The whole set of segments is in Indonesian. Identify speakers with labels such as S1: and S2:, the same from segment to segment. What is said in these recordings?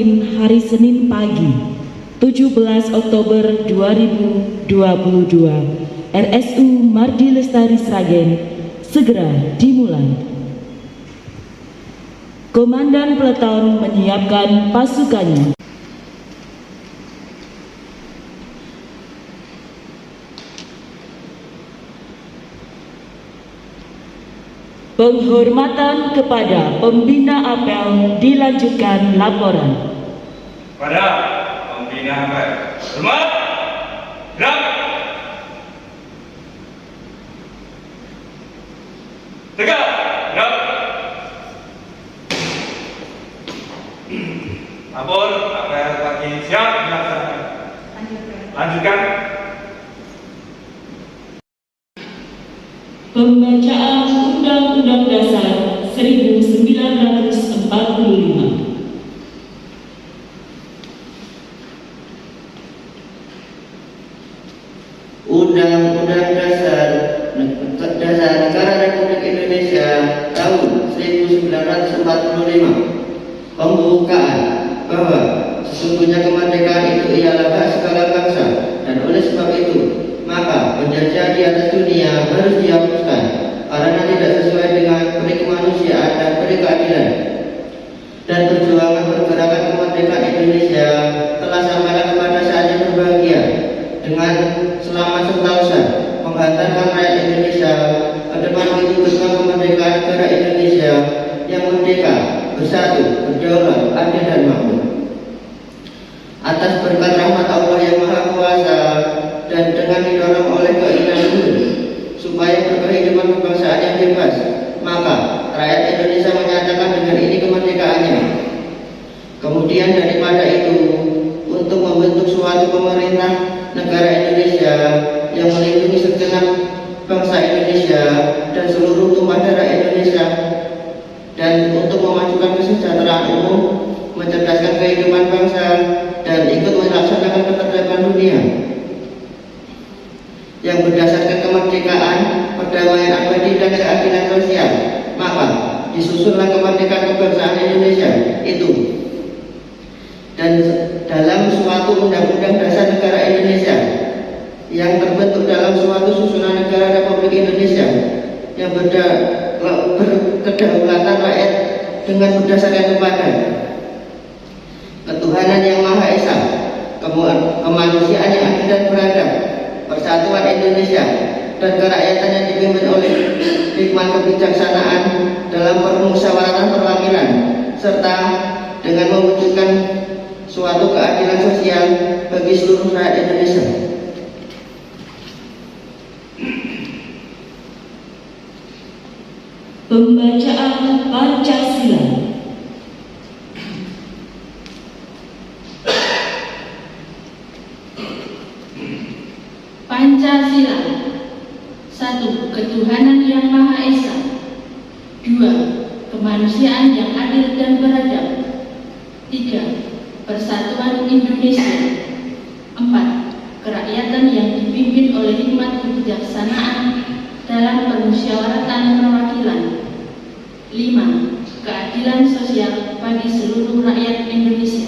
S1: Rutin hari Senin pagi 17 Oktober 2022 RSU Mardi Lestari Sragen segera dimulai. Komandan Peleton menyiapkan pasukannya. Penghormatan kepada pembina apel dilanjutkan laporan.
S2: Pada pembina apel, hormat, gerak, tegak, gerak. Lapor, apel pagi siap dilaksanakan. Lanjutkan.
S1: Pembacaan Undang-Undang Dasar 1945.
S3: Undang-Undang Dasar Negara Republik Indonesia tahun 1945. Pembukaan bahwa sesungguhnya kemerdekaan itu ialah hak segala bangsa, dan oleh sebab itu maka penjajahan di atas dunia harus dihapuskan karena tidak sesuai dengan peri kemanusiaan dan peri keadilan. Dan perjuangan pergerakan kemerdekaan Indonesia telah sampaikan kepada saatnya berbahagia dengan selamat sentosa menghantarkan rakyat Indonesia ke depan pintu gerbang kemerdekaan negara Indonesia yang merdeka, bersatu, berdaulat, adil dan makmur. Atas berkat rahmat Allah yang Maha Kuasa dan dengan didorong oleh keinginan luhur supaya berkehidupan kebangsaan yang bebas, maka rakyat Indonesia menyatakan dengan ini kemerdekaannya. Kemudian daripada itu, untuk membentuk suatu pemerintah negara Indonesia yang melindungi segenap bangsa Indonesia dan seluruh tumpah darah Indonesia, dan untuk memajukan kesejahteraan umum, mencerdaskan kehidupan bangsa, dan ikut melaksanakan ketertiban dunia yang berdasarkan kemerdekaan, perdamaian abadi dan keadilan sosial, maka disusunlah kemerdekaan kebangsaan Indonesia itu. Dan dalam suatu undang-undang dasar negara Indonesia yang terbentuk dalam suatu susunan negara Republik Indonesia yang berkedaulatan rakyat dengan berdasarkan kepada ketuhanan yang Maha Esa, kemanusiaan yang adil dan beradab, persatuan Indonesia, dan kerakyatan yang dipimpin oleh hikmat kebijaksanaan dalam permusyawaratan perwakilan, serta dengan mewujudkan suatu keadilan sosial bagi seluruh rakyat Indonesia.
S1: Pembacaan Pancasila.
S4: Pancasila. 1. Ketuhanan yang Maha Esa. 2. Kemanusiaan yang adil dan beradab. 3. Persatuan Indonesia. 4. Kerakyatan yang dipimpin oleh hikmat kebijaksanaan dalam permusyawaratan perwakilan. 5. Keadilan sosial bagi seluruh rakyat Indonesia.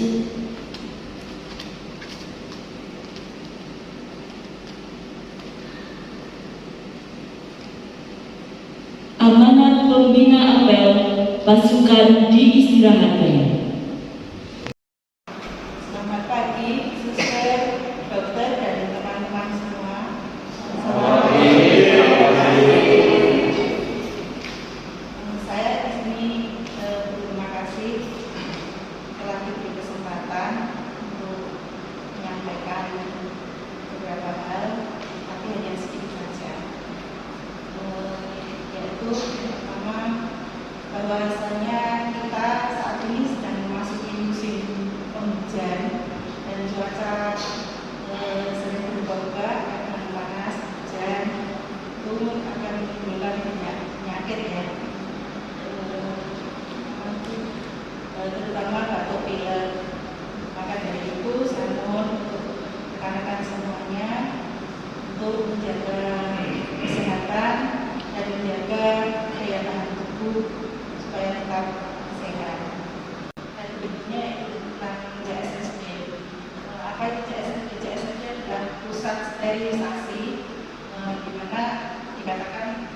S1: Amanat pembina apel, pasukan diistirahatkan.
S5: Selamat pagi, suster, dokter, dan teman-teman semua. Saya di sini berterima kasih telah diberi kesempatan untuk menyampaikan beberapa hal, tapi hanya sedikit saja. Yaitu pertama, bahwasanya kita saat ini sedang memasuki musim penghujan dan cuaca sering berubah-ubah, kadang panas, hujan, itu akan menimbulkan penyakit ya, terutama batuk pilek. Maka dari itu saya mohon untuk rekan-rekan semuanya untuk menjaga kesehatan dan menjaga daya tahan tubuh supaya tetap sehat. Dan berikutnya yaitu tentang sterilisasi, di mana dikatakan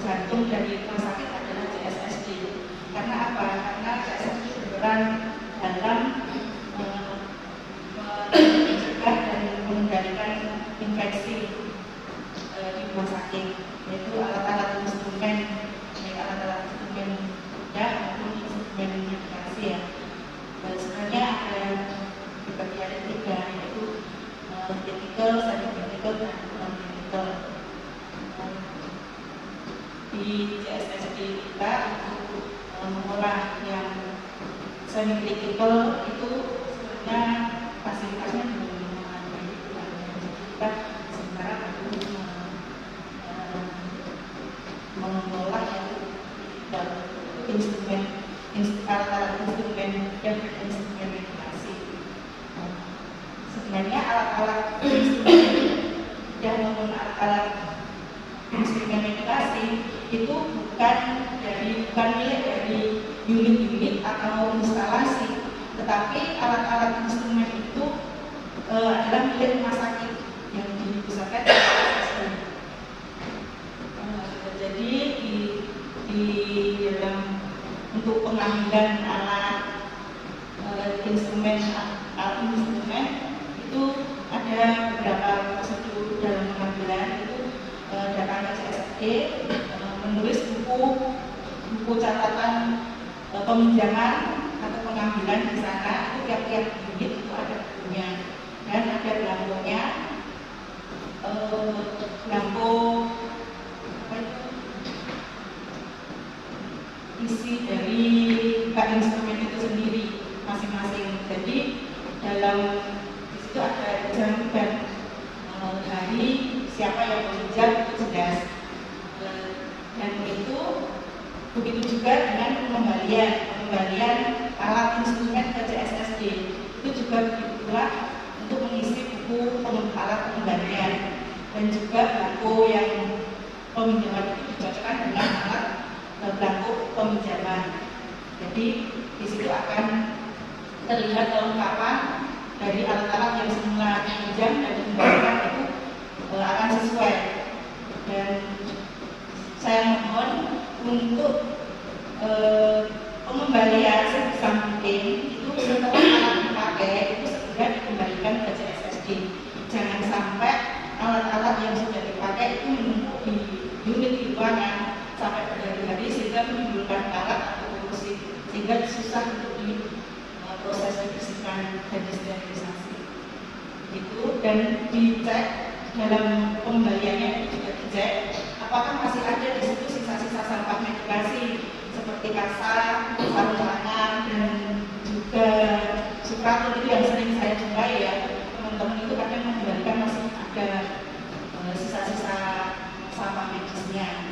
S5: jantung dari rumah sakit adalah CSSD. Karena apa? Karena CSSD berperan dalam mencegah dan mengendalikan infeksi di rumah sakit, yaitu alat-alat instrumen, baik alat-alat instrumen bedah maupun instrumen medikasi ya. Sebenarnya ada dibagi ada 3, yaitu critical, semi-critical, dan non-critical. Di CSSD kita untuk mengolah yang semi-critical itu sebenarnya fasilitasnya belum memadai. Kita sementara perlu mengolah yang instrumen alat-alat instrumen dan instrumen medikasi. Sebenarnya alat-alat instrumen dan maupun alat-alat instrumen medikasi itu bukan milik dari unit-unit atau instalasi, tetapi alat-alat instrumen itu adalah milik rumah sakit yang dipusatkan di CSSD. Jadi di dalam untuk pengambilan alat instrumen itu ada beberapa prosedur dalam pengambilan. Itu datang ke CSSD, menulis buku catatan peminjaman atau pengambilan di sana. Itu tiap-tiap unit itu ada bukunya dan ada belangkonya, belangko isi dari bak instrumen itu sendiri masing-masing. Jadi dalam di situ ada jam dan hari siapa yang meminjam itu jelas. Dan itu begitu juga dengan pengembalian alat instrumen ke CSSD. Itu juga begitulah untuk mengisi buku alat pengembalian dan juga belangko yang peminjaman itu dicocokkan dengan alat belangko peminjaman. Jadi di situ akan terlihat kelengkapan dari alat-alat yang semula dipinjam dan dikembalikan itu akan sesuai. Dan saya mohon untuk pengembalian sebisa mungkin itu setelah alat dipakai itu segera dikembalikan ke CSSD. Jangan sampai alat-alat yang sudah dipakai itu menumpuk di unit di ruangan sampai berhari-hari sehingga menimbulkan karat atau korupsi, sehingga susah untuk proses dibersihkan dan disterilisasi. Itu dan dicek dalam pengembaliannya juga dicek apakah masih ada di situ sisa-sisa sampah medikasi seperti kasa, sarung tangan, dan juga supratul itu yang sering saya jumpai ya. Teman-teman itu kadang mengembalikan masih ada sisa-sisa sampah medisnya.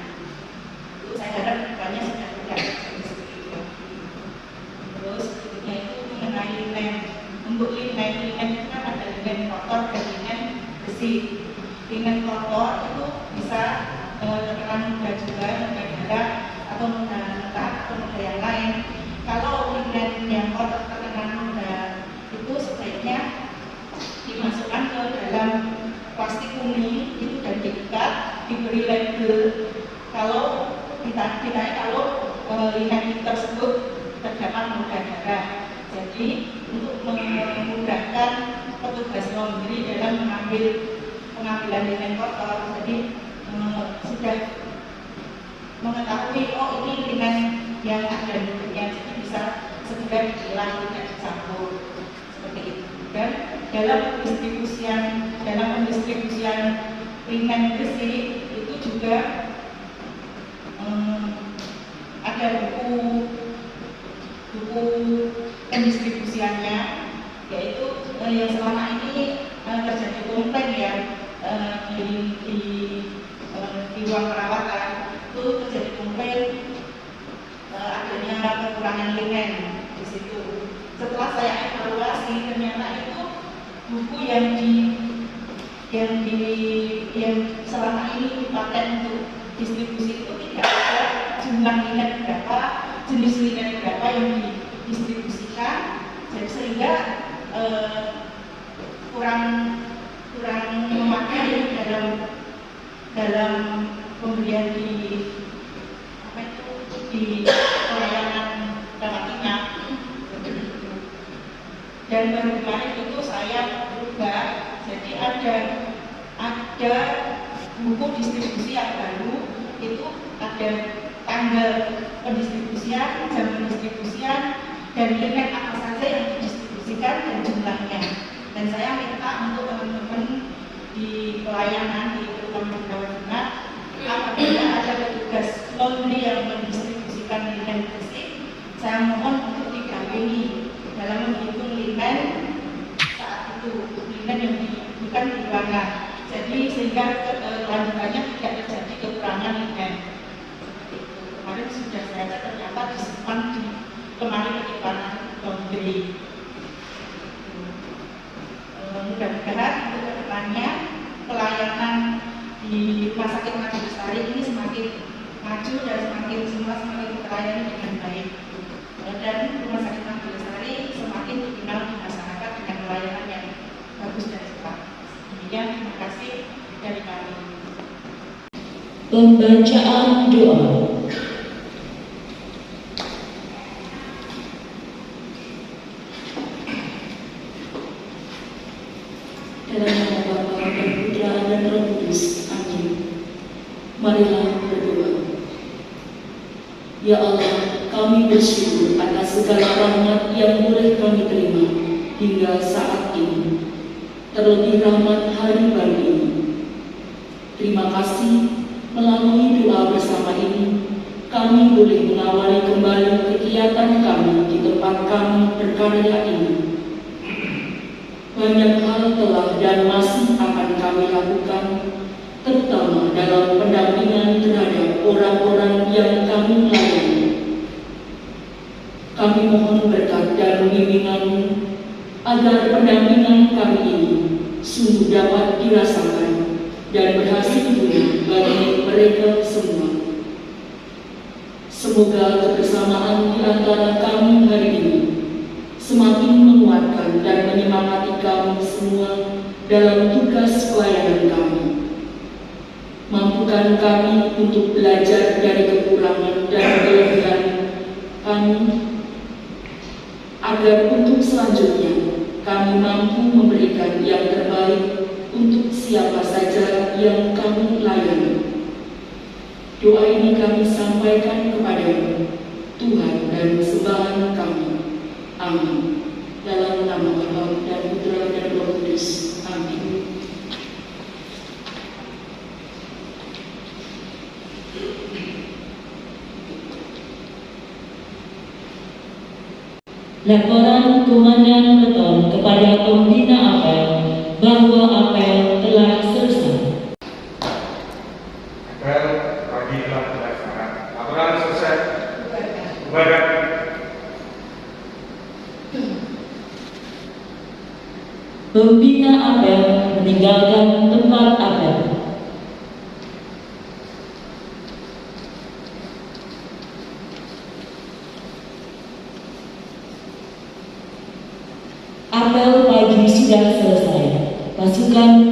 S5: Itu saya harap bukannya sudah tidak seperti itu. Terus berikutnya itu mengenai linen. Untuk linen itu kan ada linen kotor dan linen bersih. Linen kotor itu bisa terkena noda juga, noda darah atau noda mentah atau noda yang lain. Kalau linen yang kotor terkena noda itu sebaiknya dimasukkan ke dalam plastik kuning itu dan diikat, diberi label. Kalau kalau linen tersebut terdapat noda darah. Jadi untuk memudahkan petugas laundry dalam pengambilan linen kotor, jadi sudah mengetahui ini linen yang ada nodanya, jadi bisa segera dipilah, tidak dicampur seperti itu. Dan dalam pendistribusian linen bersih itu juga ada buku pendistribusiannya, yaitu yang selama ini terjadi komplain ya di ruang perawatan itu terjadi komplain adanya kekurangan linen di situ. Setelah saya evaluasi ternyata itu buku yang selama ini dipakai untuk distribusi itu tidak ada jumlah linen berapa, jenis linen berapa yang didistribusikan, dan sehingga kurang memakai dalam pemberian di pelayanan karantina. Dan baru kemarin itu saya berubah, jadi ada buku distribusi yang baru, itu ada tanggal pendistribusian, jam pendistribusian, dan limit apa saja yang didistribusikan dan jumlahnya. Dan saya minta untuk teman-teman di pelayanan di terutama di Jawa Tengah, apabila ada petugas laundry yang mendistribusikan linen bersih, saya mohon untuk didampingi dalam menghitung linen saat itu, linen yang bukan di ruangan. Jadi sehingga lanjutannya tidak terjadi kekurangan linen. Kemarin sudah saya cek, ternyata disimpan di lemari penyimpanan laundry. Mudah-mudahan untuk kedepannya pelayanan di Rumah Sakit Maju Lestari ini semakin maju dan semakin terlayani dengan baik. Dan Rumah Sakit Maju Lestari semakin dikenal di masyarakat dengan pelayanan yang bagus dan cepat. Demikian, terima kasih dari kami.
S1: Pembacaan doa.
S6: Dalam nama Bapa dan Putra dan Roh Kudus. Amin. Marilah berdoa. Ya Allah, kami bersyukur atas segala rahmat yang boleh kami terima hingga saat ini, terlebih rahmat hari baru ini. Terima kasih, melalui doa bersama ini, kami boleh mengawali kembali kegiatan kami di tempat kami berkarya ini. Banyak hal telah dan masih akan kami lakukan, terutama dalam pendampingan terhadap orang-orang yang kami layani. Kami mohon berkat dan bimbingan-Mu agar pendampingan kami ini sungguh dapat dirasakan dan berhasil guna bagi mereka semua. Semoga kebersamaan di antara kami hari ini semakin menguatkan dan menyemangati kami semua dalam tugas pelayanan kami. Mampukan kami untuk belajar dari kekurangan dan kelebihan kami, agar untuk selanjutnya kami mampu memberikan yang terbaik untuk siapa saja yang kami layani. Doa ini kami sampaikan kepada-Mu, Tuhan dan sembahan kami. Amin. Dalam nama Bapa dan Putra dan Roh Kudus. Amin.
S1: Laporan Komandan Weton kepada Pembina Apel bahwa apel telah selesai.
S2: Apel pagi telah dilaksanakan. Laporan selesai. Bubarkan.
S1: Pembina apel meninggalkan tempat apel. Apel pagi sudah selesai. Pasukan